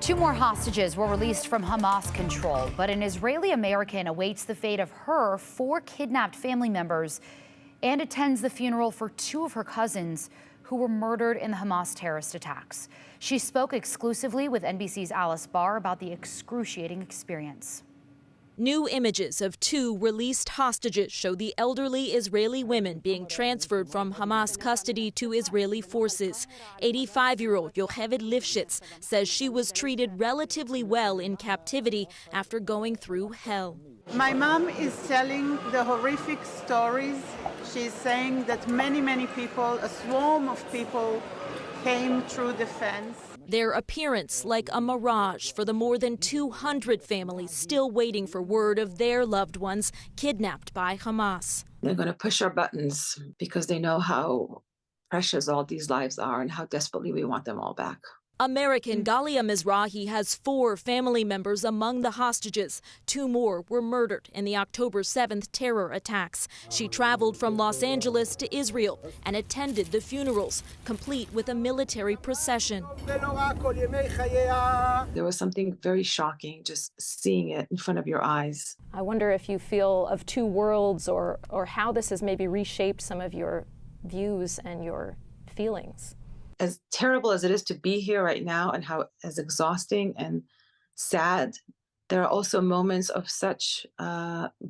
Two more hostages were released from Hamas control, but an Israeli American awaits the fate of her four kidnapped family members and attends the funeral for two of her cousins who were murdered in the Hamas terrorist attacks. She spoke exclusively with NBC's Alice Barr about the excruciating experience. New images of two released hostages show the elderly Israeli women being transferred from Hamas custody to Israeli forces. 85-year-old Yocheved Lifshitz says she was treated relatively well in captivity after going through hell. My mom is telling the horrific stories. She's saying that many people, a swarm of people, came through the fence. Their appearance like a mirage for the more than 200 families still waiting for word of their loved ones kidnapped by Hamas. They're going to push our buttons because they know how precious all these lives are and how desperately we want them all back. American Galia Mizrahi has four family members among the hostages. Two more were murdered in the October 7th terror attacks. She traveled from Los Angeles to Israel and attended the funerals, complete with a military procession. There was something very shocking just seeing it in front of your eyes. I wonder if you feel of two worlds or how this has maybe reshaped some of your views and your feelings. As terrible as it is to be here right now and how as exhausting and sad, there are also moments of such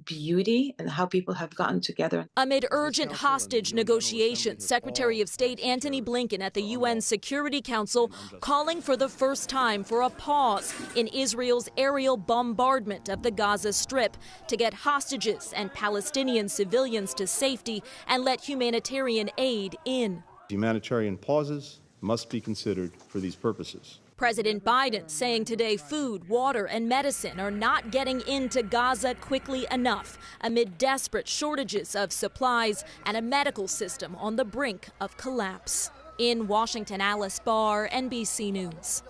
beauty and how people have gotten together. Amid urgent hostage negotiations, Secretary of State Antony Blinken at the UN Security Council calling for the first time for a pause in Israel's aerial bombardment of the Gaza Strip to get hostages and Palestinian civilians to safety and let humanitarian aid in. Humanitarian pauses must be considered for these purposes. President Biden saying today food, water, and medicine are not getting into Gaza quickly enough amid desperate shortages of supplies and a medical system on the brink of collapse. In Washington, Alice Barr, NBC News.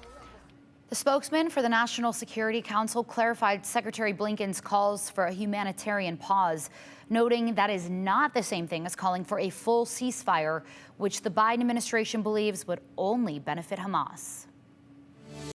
The spokesman for the National Security Council clarified Secretary Blinken's calls for a humanitarian pause, noting that is not the same thing as calling for a full ceasefire, which the Biden administration believes would only benefit Hamas.